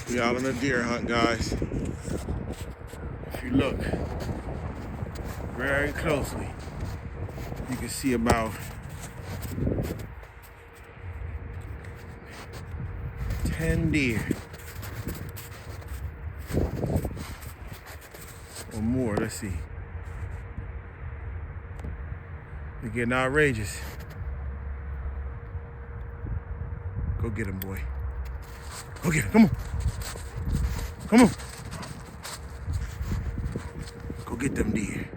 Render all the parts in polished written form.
We out on a deer hunt, guys. If you look very closely, you can see about 10 deer or more. Let's see. They're getting outrageous. Go get him, boy. Go get him. Come on. Come on. Go get them deer.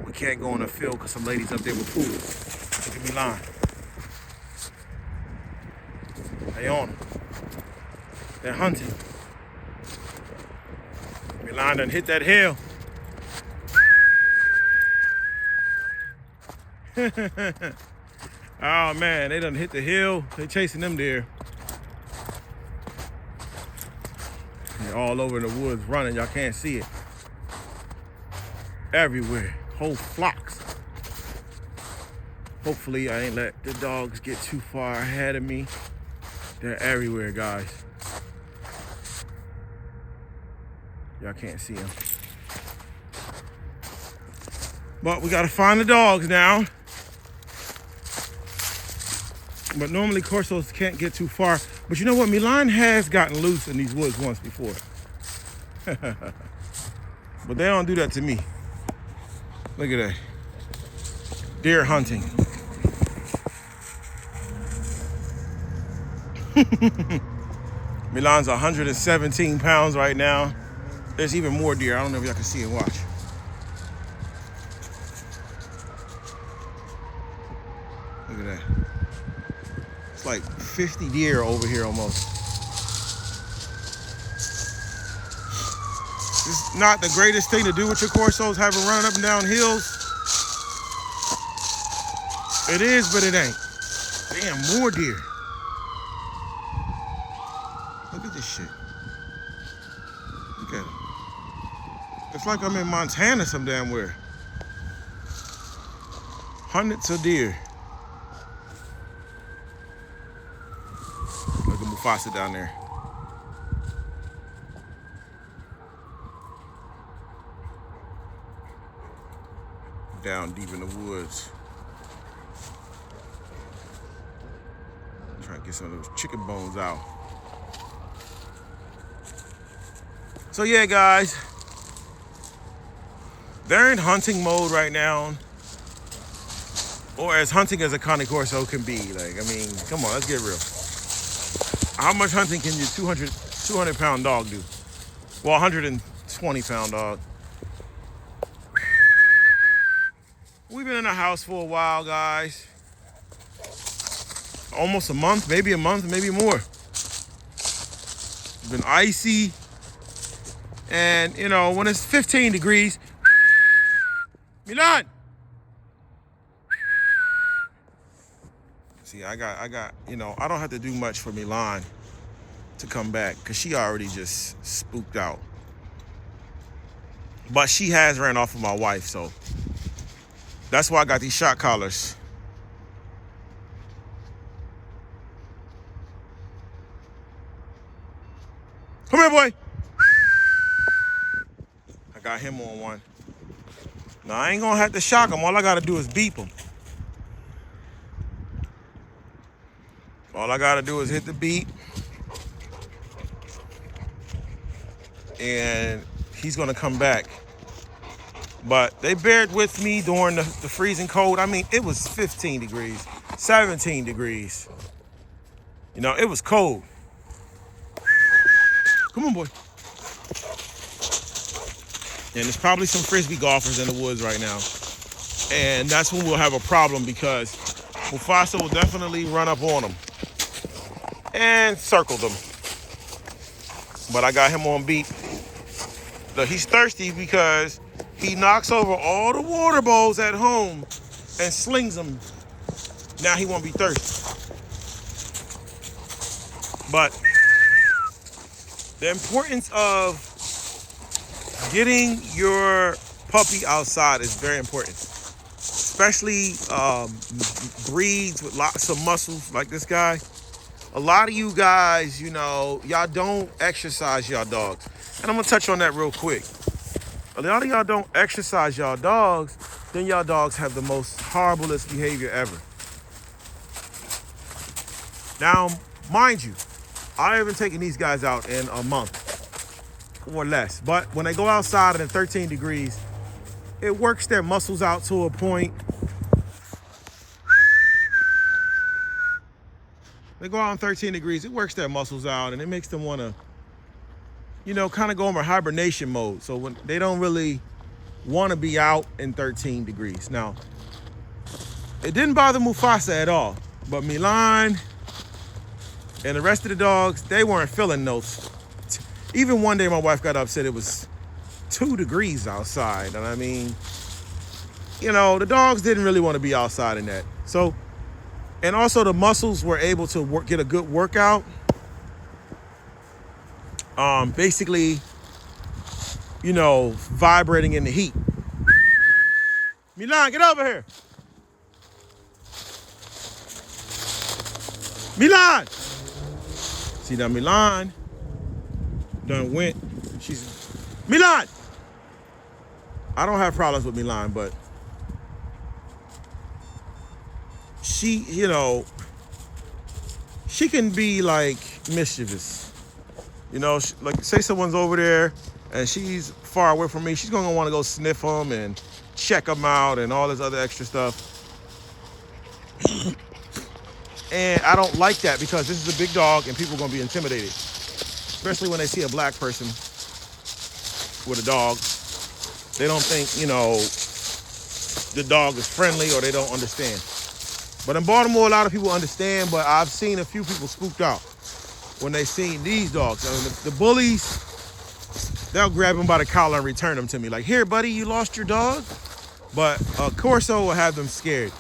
We can't go in the field because some ladies up there with food. Look at me lying. They on them. They're hunting. Milan done hit that hill. Oh man, they done hit the hill. They chasing them deer. They're all over in the woods running. Y'all can't see it. Everywhere. Whole flocks. Hopefully I ain't let the dogs get too far ahead of me. They're everywhere, guys. Y'all can't see them. But we gotta find the dogs now. But normally Corsos can't get too far. But you know what? Milan has gotten loose in these woods once before. But they don't do that to me. Look at that. Deer hunting. Milan's 117 pounds right now. There's even more deer. I don't know if y'all can see and watch. Look at that. It's like 50 deer over here almost. It's not the greatest thing to do with your Corsos, have them running up and down hills. It is, but it ain't. Damn, more deer. Look at this shit. Look at it. It's like I'm in Montana some damn where. Hundreds of deer. Look at Mufasa down there. Down deep in the woods. Trying to get some of those chicken bones out. So yeah, guys, they're in hunting mode right now, or as hunting as a Cane Corso can be. Like, I mean, come on, let's get real. How much hunting can your 200 pound dog do? Well, 120 pound dog. We've been in the house for a while, guys. Almost a month, maybe more. It's been icy. And, you know, when it's 15 degrees, Milan! See, I got, you know, I don't have to do much for Milan to come back because she already just spooked out. But she has ran off with my wife, so that's why I got these shock collars. Come here, boy. I got him on one. Now, I ain't gonna have to shock him. All I gotta do is beep him. All I gotta do is hit the beep. And he's gonna come back. But they bared with me during the freezing cold. I mean, it was 15 degrees, 17 degrees. You know, it was cold. Come on, boy. And there's probably some frisbee golfers in the woods right now. And that's when we'll have a problem because Mufasa will definitely run up on them and circle them. But I got him on beat. Look, he's thirsty because he knocks over all the water bowls at home and slings them. Now he won't be thirsty. But the importance of getting your puppy outside is very important, especially breeds with lots of muscles like this guy. A lot of you guys, you know, y'all don't exercise y'all dogs. And I'm gonna touch on that real quick. A lot of y'all don't exercise y'all dogs, then y'all dogs have the most horriblest behavior ever. Now, mind you, I haven't taken these guys out in a month or less. But when they go outside at 13 degrees, it works their muscles out to a point. They go out in 13 degrees, it works their muscles out and it makes them want to, you know, kind of go into hibernation mode. So when they don't really want to be out in 13 degrees. Now, it didn't bother Mufasa at all, but Milan and the rest of the dogs, they weren't feeling those. Even one day my wife got upset, it was 2 degrees outside. And I mean, you know, the dogs didn't really want to be outside in that. So, and also the muscles were able to get a good workout. Basically, you know, vibrating in the heat. Milan, get over here. Milan! See, now Milan done went. She's, Milan! I don't have problems with Milan, but she, you know, she can be like mischievous. You know, like say someone's over there and she's far away from me, she's gonna want to go sniff them and check them out and all this other extra stuff. And I don't like that because this is a big dog and people are gonna be intimidated, especially when they see a black person with a dog. They don't think, you know, the dog is friendly or they don't understand. But in Baltimore, a lot of people understand, but I've seen a few people spooked out when they seen these dogs. I mean, the bullies, they'll grab them by the collar and return them to me. Like, here, buddy, you lost your dog? But Corso will have them scared.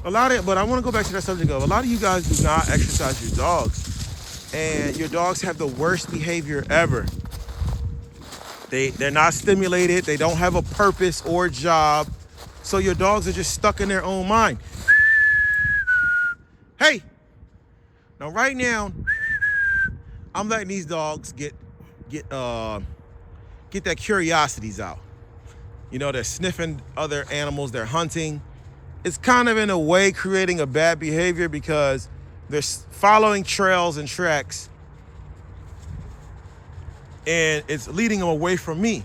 But I want to go back to that subject of, a lot of you guys do not exercise your dogs. And your dogs have the worst behavior ever. They're not stimulated. They don't have a purpose or job. So your dogs are just stuck in their own mind. Hey, now right now, I'm letting these dogs get their curiosities out. You know, they're sniffing other animals, they're hunting. It's kind of in a way creating a bad behavior because they're following trails and tracks and it's leading them away from me.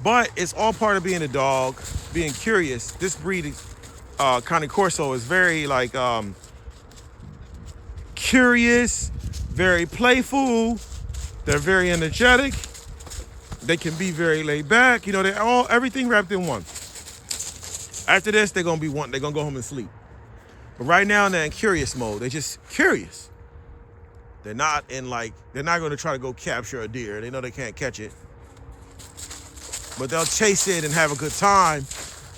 But it's all part of being a dog, being curious. This breed, kind of Corso, is very like curious, very playful. They're very energetic. They can be very laid back. You know, everything wrapped in one. After this, they're gonna go home and sleep. But right now they're in curious mode. They're just curious. They're not gonna try to go capture a deer. They know they can't catch it. But they'll chase it and have a good time,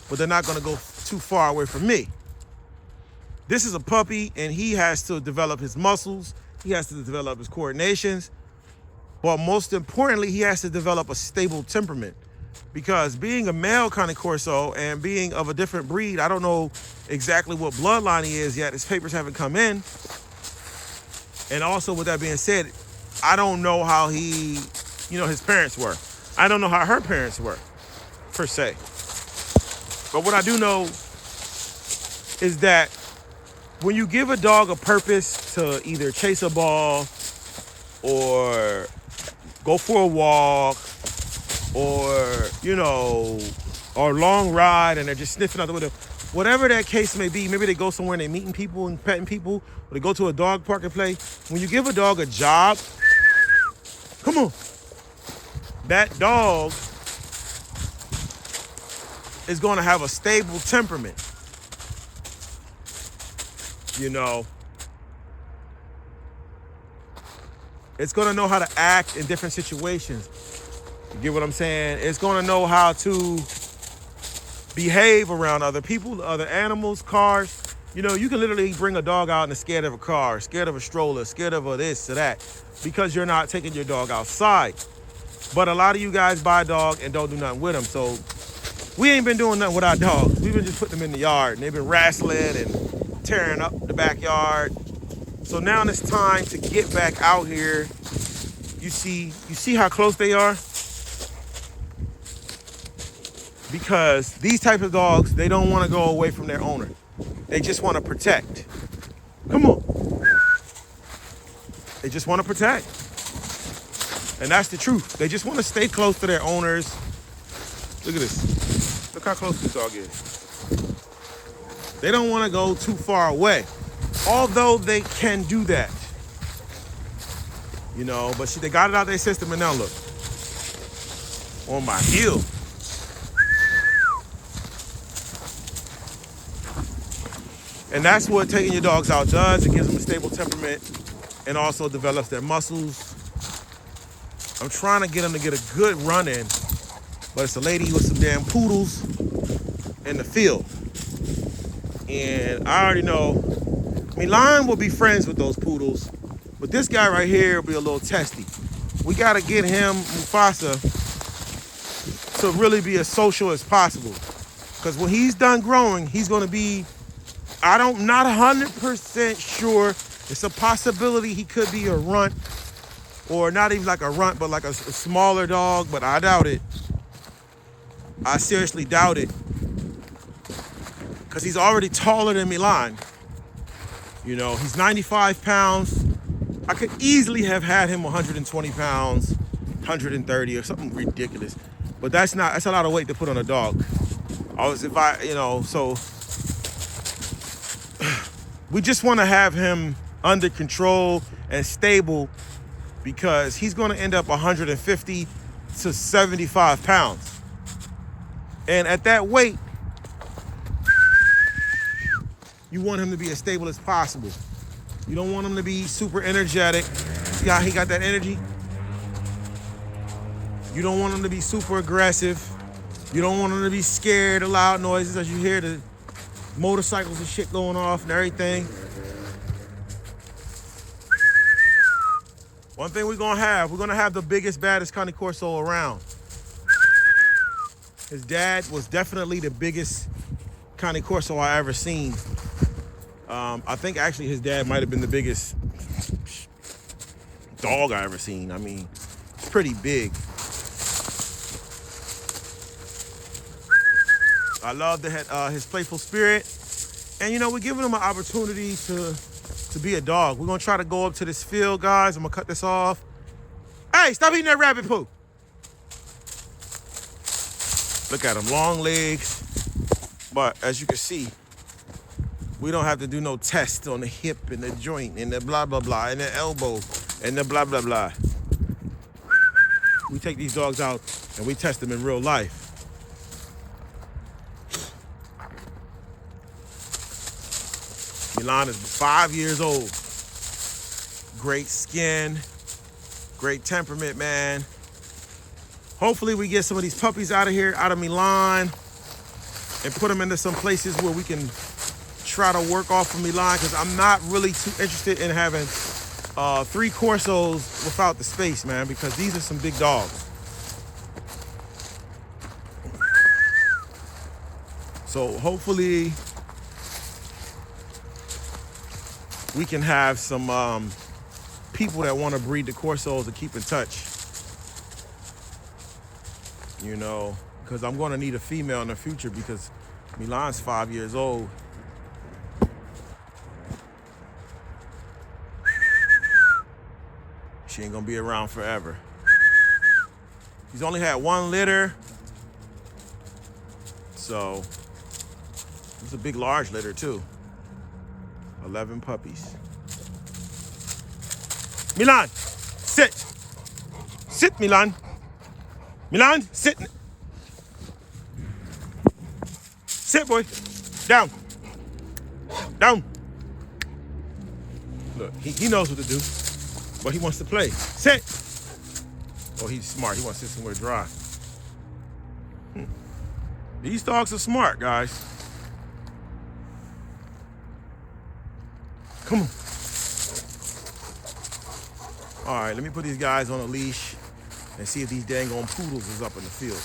but they're not gonna go too far away from me. This is a puppy and he has to develop his muscles. He has to develop his coordinations. But most importantly, he has to develop a stable temperament. Because being a male kind of Corso and being of a different breed, I don't know exactly what bloodline he is yet. His papers haven't come in. And also with that being said, I don't know how his parents were. I don't know how her parents were, per se. But what I do know is that when you give a dog a purpose to either chase a ball or go for a walk or, you know, or a long ride and they're just sniffing out the window, whatever that case may be, maybe they go somewhere and they're meeting people and petting people, or they go to a dog park and play. When you give a dog a job, come on, that dog is going to have a stable temperament. You know, it's going to know how to act in different situations. You get what I'm saying? It's going to know how to behave around other people, other animals, cars. You know, you can literally bring a dog out and it's scared of a car, scared of a stroller, scared of a this or that, because you're not taking your dog outside. But a lot of you guys buy a dog and don't do nothing with them. So we ain't been doing nothing with our dogs. We've been just putting them in the yard and they've been wrestling and tearing up the backyard. So now it's time to get back out here. You see how close they are? Because these types of dogs, they don't want to go away from their owner. They just want to protect. Come on. They just want to protect. And that's the truth. They just want to stay close to their owners. Look at this. Look how close this dog is. They don't want to go too far away. Although they can do that. You know, but they got it out of their system, and now look. On my heel. And that's what taking your dogs out does. It gives them a stable temperament and also develops their muscles. I'm trying to get them to get a good run in, but it's a lady with some damn poodles in the field. And I already know, Milan will be friends with those poodles, but this guy right here will be a little testy. We gotta get him, Mufasa, to really be as social as possible. Because when he's done growing, he's gonna be, not 100% sure. It's a possibility he could be a runt, or not even like a runt, but like a smaller dog, but I doubt it. I seriously doubt it. Because he's already taller than Milan. You know, he's 95 pounds. I could easily have had him 120 pounds, 130 or something ridiculous. But that's a lot of weight to put on a dog. So we just want to have him under control and stable, because he's going to end up 150 to 75 pounds. And at that weight, you want him to be as stable as possible. You don't want him to be super energetic. See how he got that energy? You don't want him to be super aggressive. You don't want him to be scared of loud noises as you hear the motorcycles and shit going off and everything. One thing we're gonna have the biggest, baddest Cane Corso around. His dad was definitely the biggest Cane Corso I ever seen. I think actually his dad might have been the biggest dog I ever seen. I mean, it's pretty big. I love his playful spirit. And you know, we're giving him an opportunity to be a dog. We're gonna try to go up to this field, guys. I'm gonna cut this off. Hey, stop eating that rabbit poo. Look at him, long legs. But as you can see, we don't have to do no test on the hip and the joint and the blah, blah, blah, and the elbow and the blah, blah, blah. We take these dogs out and we test them in real life. Milan is 5 years old. Great skin, great temperament, man. Hopefully we get some of these puppies out of here, out of Milan, and put them into some places where we can try to work off of Milan, because I'm not really too interested in having 3 Corsos without the space, man, because these are some big dogs. So hopefully we can have some people that want to breed the Corsos and keep in touch. You know, because I'm going to need a female in the future, because Milan's 5 years old. She ain't going to be around forever. He's only had 1 litter. So it's a big, large litter too. 11 puppies. Milan, sit. Sit, Milan. Milan, sit. Sit, boy. Down. Down. Look, he knows what to do, but he wants to play. Sit. Oh, he's smart. He wants to sit somewhere dry. These dogs are smart, guys. Come on. All right, let me put these guys on a leash and see if these dang on poodles is up in the field.